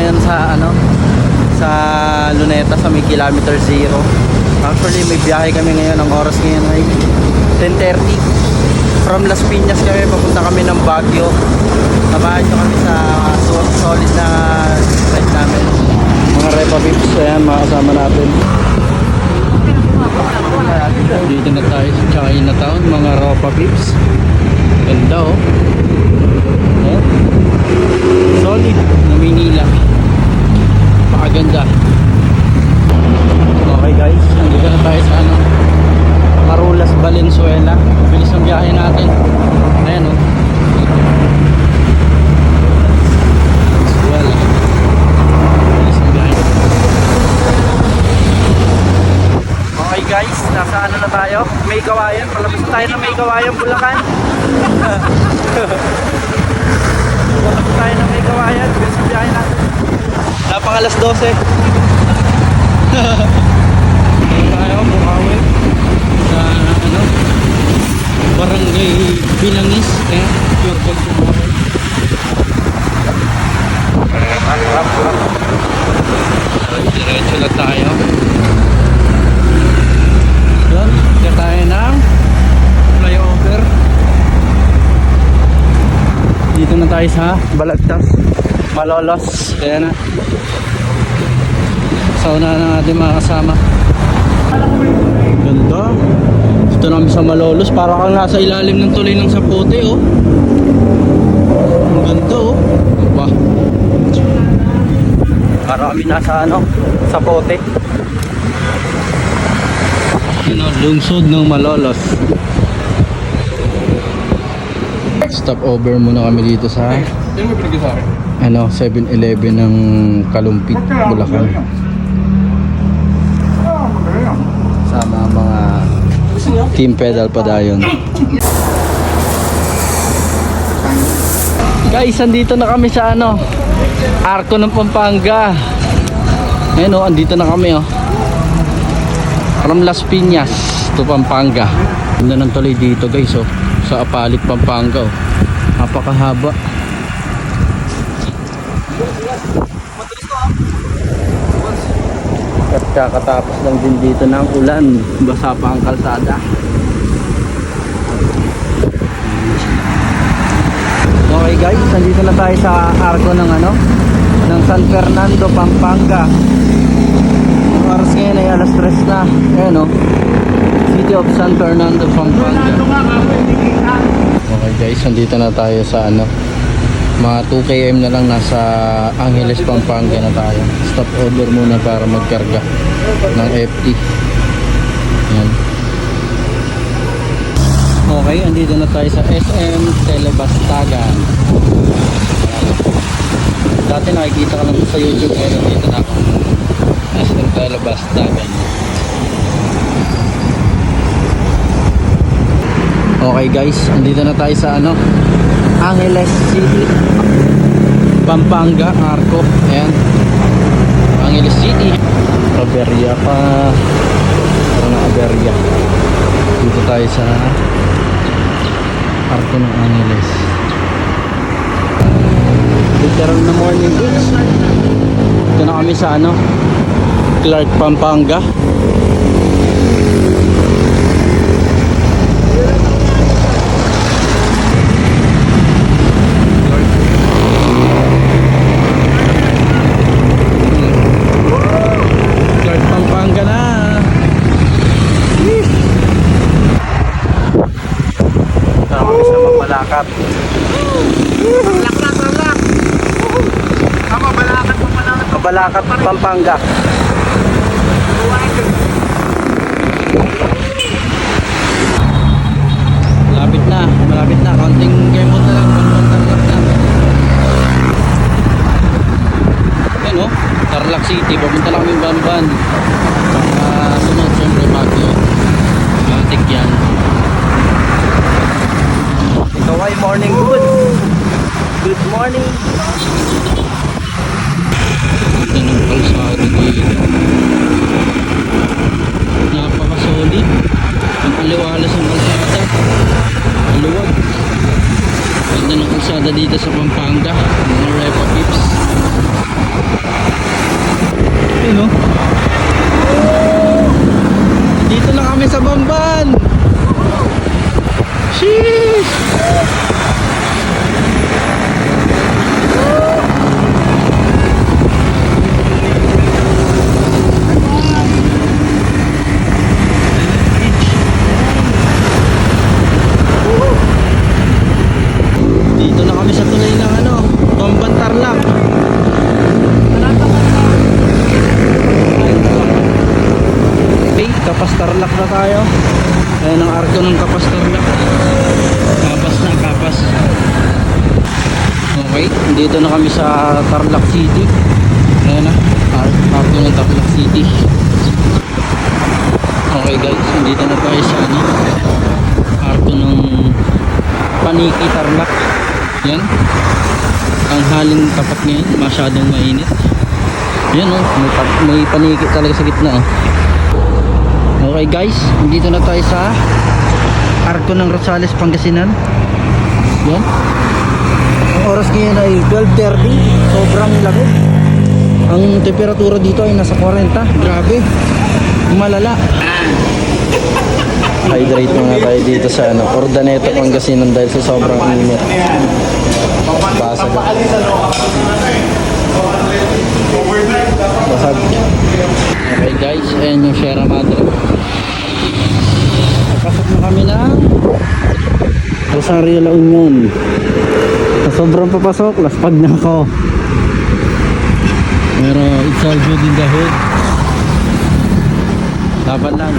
ngayon sa sa Luneta sa may kilometer 0. Actually may biyahe kami ngayon. Ang oras ngayon ay 10:30. From Las Piñas kami, papunta kami ng Baguio. Samahan nyo kami sa solid na ride namin. Mga Repa Pips, ayan mga kasama natin. Dito na tayo sa Chinatown, mga Repa Pips. Ganda oh. Oh. Solid na Manila. Pakaganda. Okay guys, nandito na tayo sa Marulas, Valenzuela. Bilis ang biyahe natin. Ayan oh. Valenzuela. Bilis ang biyahe. Okay guys, nasa na tayo? May Kawayan. Palabas tayo ng May Kawayan, Bulacan. Palabas tayo ng May Kawayan. Bilis ang biyahe natin. Napang alas 12. Tayo, Bukawi. Sa Barangay Bilangis. Pure gold Bukawi. Diretso na tayo. Doon, kaya tayo ng flyover. Dito na tayo sa Balagtas, Malolos. Kaya na sa una na natin mga kasama. Ganda. Dito namin sa Malolos. Para kang nasa ilalim ng tuloy ng Sapote oh. Ang ganda oh. Diba? Para kami nasa Sapote. Lungsod ng Malolos. Stop over muna kami dito sa 7-Eleven ng Kalumpit, Bulacan. Sama mga Team Pedal Padayon. Guys, andito na kami sa Arco ng Pampanga. Ayan oh, andito na kami oh. From Las Piñas to Pampanga. Ganda ng tuloy dito guys oh. Sa Apalit, Pampanga oh. Napakahaba. At kakatapos lang din dito ng ulan. Basa pa ang kalsada. Okay guys, nandito na tayo sa Arco ng ng San Fernando, Pampanga. Ang oras ngayon ay alas 3 na. Ayan oh. City of San Fernando, Pampanga. Okay guys, nandito na tayo sa mga 2 km na lang nasa Angeles, Pampanga na tayo. Stop over muna para magkarga ng FT. Ayan. Okay, andito na tayo sa SM Telebastagan. Dati nakikita ka lang sa YouTube, pero dito na ako. SM Telebastagan. Okay guys, andito na tayo sa Angeles City, Pampanga, Arco. Ayan, Angeles City. Aberya pa. Parang Aberya. Dito tayo sa Arco ng Angeles. Literal na morning goods. Dito na kami sa Clark, Pampanga. Balakad. Balakad, Pampanga. Malapit na. Konting kemot na lang. Ayan o, Tarlac City. Papunta lang kami Bamban. Sunod siyempre Baguio. Matik yan. Ikaw ay morning good. Good morning. Ganda ng kalsada dito. Napaka-solid. Ang aliwalas ng kalsada. Maluwag. Ganda ng kalsada dito sa Pampanga. Mga Repa Pips. Ayun o. Dito na kami sa Bamban. Sheesh. Dito na kami sa tulay ng ano, Bamban Tarlac. Okay, Kapas Tarlac na tayo. Ayan ang arko ng Kapas Tarlac. Kapas na, Kapas. Okay, dito na kami sa Tarlac City. Ayan na, arko ng Tarlac City. Okay guys, dito na tayo sa ano, arko ng Paniki Tarlac. Yan. Ang halin tapat ngayon, masyadong mainit. Yan o, may paniki talaga sa gitna o. Okay guys, dito na tayo sa arko ng Rosales, Pangasinan. Yan. Ang oras ngayon ay 12:30. Sobrang lamig. Ang temperatura dito ay nasa 40. Grabe. Malala. Hydrate muna tayo dito sa ano, Ordaneta, Pangasinan dahil sa sobrang init. Basag. Basag. Okay guys, ayan yung Sierra Madre. Pasok na kami ng Rosario La Union. Sa sobrang papasok, laspag na ako. Pero it's all good in the hood. Laban lang.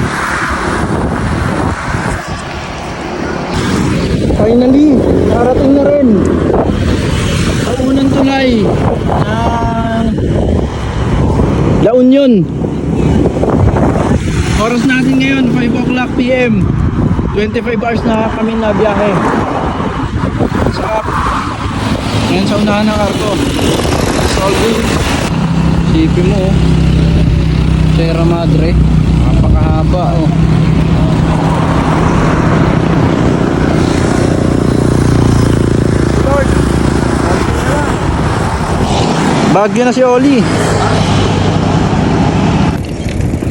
Finally, narating na rin ang unang tulay ng La Union. Oras natin ngayon 5 o'clock PM. 25 hours na kami na biyahe. Sarap. Ngayon sa unahan ng arko. It's all good. Sipin mo oh, Sierra Madre, napakahaba oh. Bagyo na si Oli.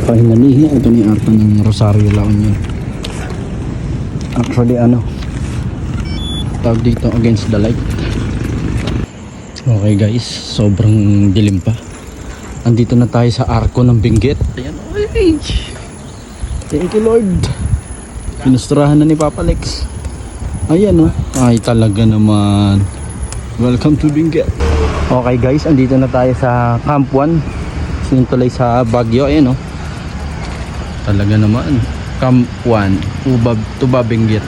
Finally, ito ni arko ng Rosario La Union. Actually ano, tawag dito against the light. Okay guys, sobrang dilim pa. Andito na tayo sa arko ng Benguet. Ayan, oy. Thank you Lord. Pinusturahan na ni Papa Lex. Ayan oh. Ay talaga naman. Welcome to Benguet. Okay guys, andito na tayo sa Camp 1. Sinintulay sa Baguio. Ayan oh. Talaga naman. Camp 1 Tuba Benguet.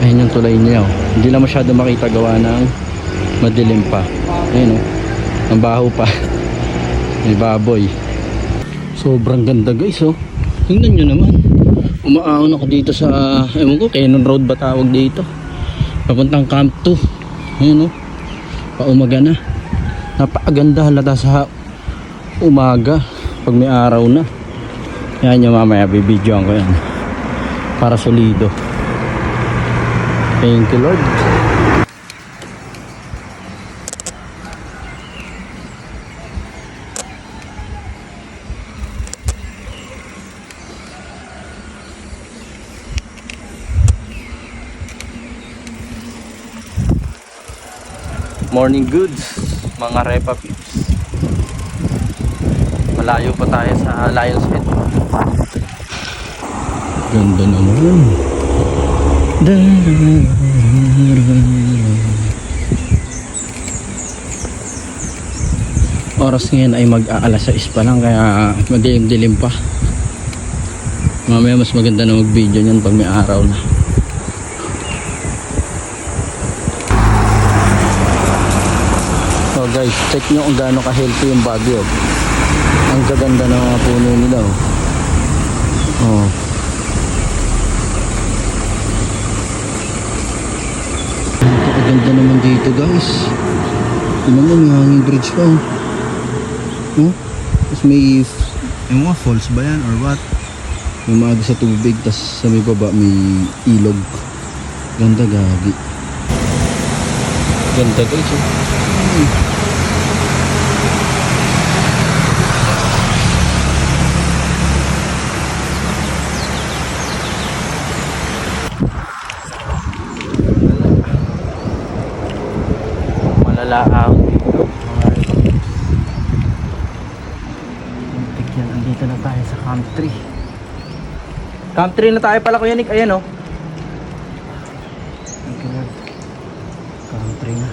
Ayan yung tulay niya oh. Hindi na masyado makita gawa ng madilim pa. Ayan oh. Ang baho pa. May baboy. Sobrang ganda guys oh. Tingnan nyo naman. Umaahon ako dito sa ewan ko, Cannon Road ba tawag dito, papuntang Camp 2. Ayan oh. Paumaga na. Napakaganda halata sa umaga pag may araw na. Yan yung mamaya bibidyoan ko yan para solido. Thank you Lord. Morning goods, mga Repa Pips. Malayo pa tayo sa Lions Head. Ganda naman. Oras ngayon ay mag-aalas 6 pa lang, kaya madilim-dilim pa. Mamaya mas maganda na mag-video niyan pag may araw na. So guys, check nyo kung gaano ka-healthy yung Baguio. Ang gaganda ng mga puno nila oh. Oh. Napakaganda naman dito guys. Tingnan mo, may hanging bridge pa oh. Oh? Tapos may yung mga falls ba yan or what? May maaga sa tubig, tapos sa may baba may ilog. Ganda gagi. Ganda guys oh. Lalaang dito. Muntik yan. Andito na tayo sa country. Country na tayo pala, Kuya Nick. Ayan oh. Country na.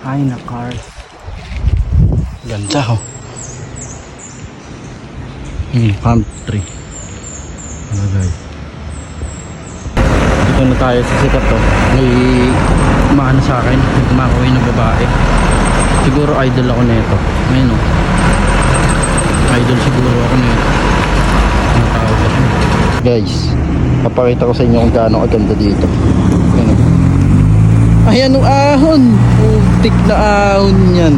Ay na cars. Ganda oh. Country. Ano guys? Dito na tayo sa sikat to. May maano sa akin. May kumakaway na babae. Siguro idol ako nito. Ayun oh. Idol siguro ako nito. Ang tawag ako. Guys, papakita ko sa inyo kung gaano kaganda dito. Ayan oh. Ayan ang ahon. Putik na ahon yan.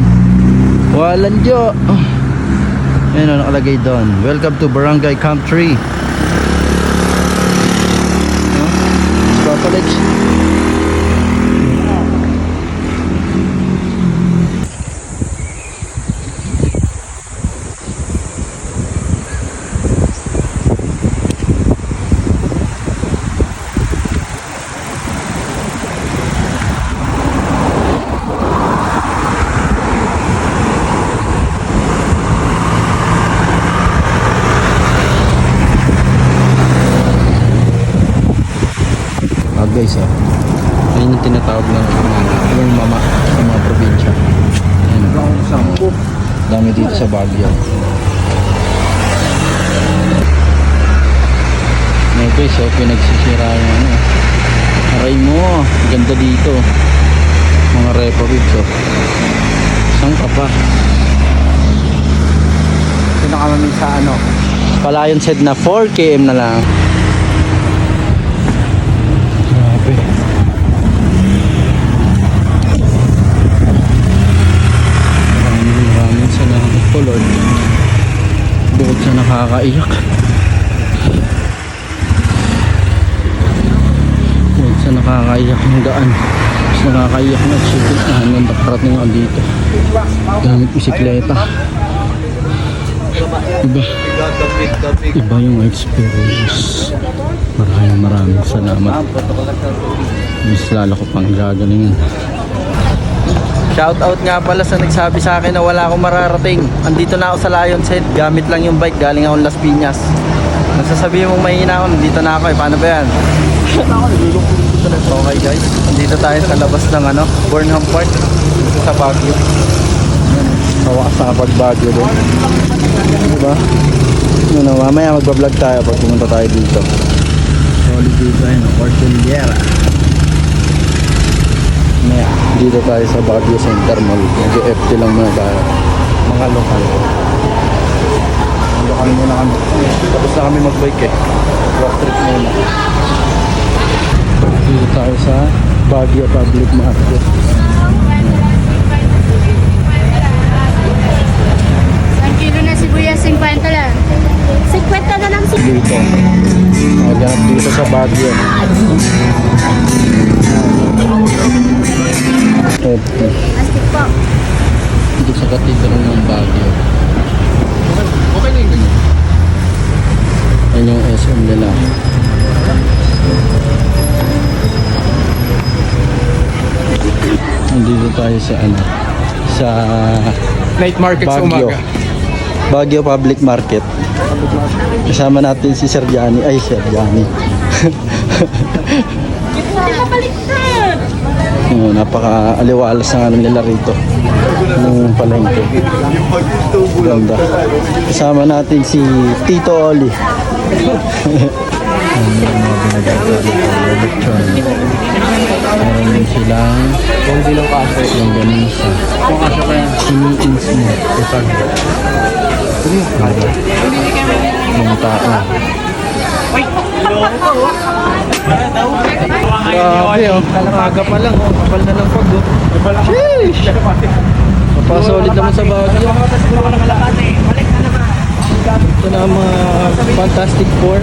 Walang Diyo. Ayan o, nakalagay doon. Welcome to Barangay Country. College. Guys ayun yung tinatawag ng yung mama sa mga probinsya. Ayun. Dami dito sa Baguio. Ngayon guys pinagsisira yung ano. Aray mo, ganda dito. Mga repo ribs saan ka pa? Ito na kami sa ano Palayan said na 4 km na lang. Maraming salamat po Lord. Bukod sa nakakaiyak, bukod sa nakakaiyak ng daan, mas nakakaiyak na achievement na hanggang nakarating ako dito gamit bisikleta. Iba yung experience. Maraming salamat. Mas lalo ko pang gagalingan. Shout out nga pala sa nagsabi sa akin na wala akong mararating. Andito na ako sa Lion's Head. Gamit lang yung bike. Galing akong Las Piñas. Nasasabihin mong mahina ako. Nandito na ako eh. Paano ba yan? Okay guys. Nandito tayo sa labas ng ano, Burnham Park. Dito sa Baguio. Hawa sa kapag Baguio doon. Diba? Ano, mamaya magbablog tayo pag pumunta tayo dito. Solid dito ayun. Cordillera. Maya, dito tayo sa Baguio Center Mall. Nag-FT lang muna tayo. Mga lokal. Lokal muna kami. Tapos na kami mag-bike eh. Road trip muna. Dito tayo sa Baguio Public Market. Ang kilo na sibuyas, 50 lang. 50 na lang sibuyas. Dito. Maghanap dito sa Baguio. FT. Astig po. Dito sa katitulong ng Baguio. Okay na yung ganyan. Yan yung SM nila. Nandito tayo sa ano, sa Night market sa Baguio. umaga. Baguio Public Market. Kasama natin si Sir Gianni. Ay, Sir Gianni. Napaka-aliwalas ng ano nila rito. Nung palengke. Ganda. Kasama natin si Tito Oli. Meron silang Kung bilang kaso. yung ganisa. Kung kaso kaya. Siniins mo. Isang yung tao. Grabe oh. Aga pa lang oh. Kapal na lang pag oh. Sheesh! Napasolid naman sa Baguio. Ito na ang mga Fantastic Four.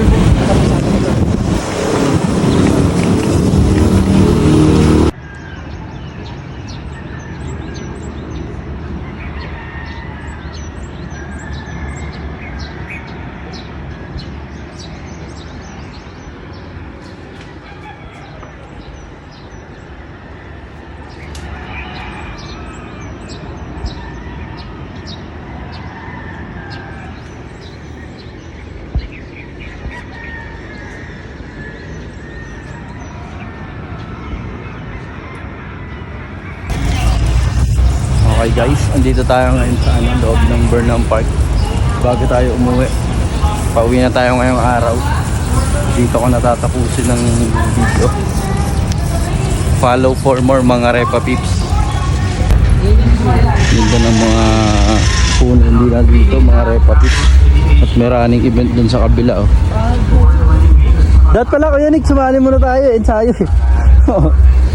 Okay guys, andito tayo ngayon sa loob ng Burnham Park. Bago tayo umuwi, pauwi na tayo ngayong araw. Dito ko natatapusin ng video. Follow for more mga Repa Peeps. Ganda ng mga puno nila dito mga Repa Peeps. At may running event dun sa kabila. Dat pala Kuya Nick, sumali muna tayo, ensayo eh.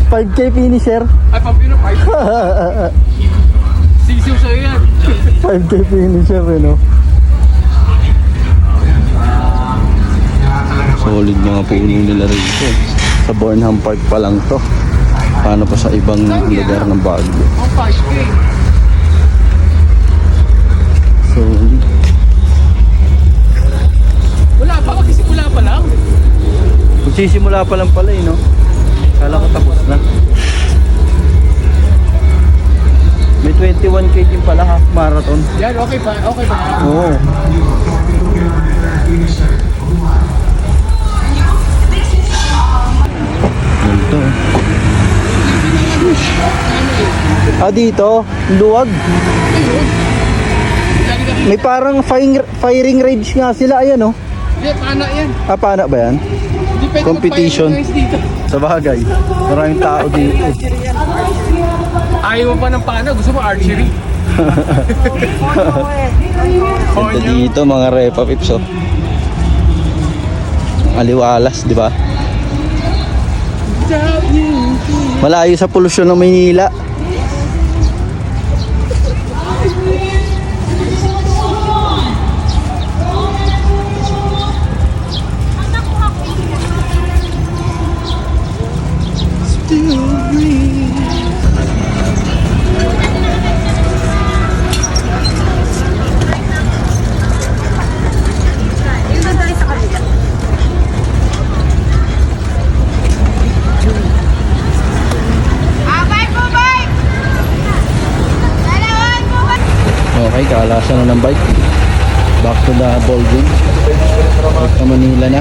5K finisher. Ay, pampino, 5. Sisiw sa'yo yan. 5K finisher eh, no? Solid mga puno nila rito. Sa Burnham Park pa lang to. Paano pa sa ibang lugar ng Baguio? Oh, 5K. Solid. Wala pa, magsisimula pa lang. Magsisimula pa lang pala eh, no? Kala ko tapos na. May 21K din pala half marathon. Yan, okay pa, okay pa. Oo. Ganito. Ah, dito? Luwag. May parang firing range nga sila. Ayan, oh. Hindi, paano yan? Ah, paano ba yan? Hindi pwede Competition. mag-fire dito. Sa bagay. Maraming tao dito. Ayaw mo pa ng paano, gusto mo archery. Ganda dito mga Repa Pips, oh. Aliwalas, di ba? Malayo sa polusyon ng Maynila. Okay, kaalasan na ng bike. Back to the ball game. Back to Manila na.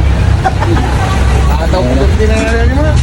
Ataw ko din na mo na.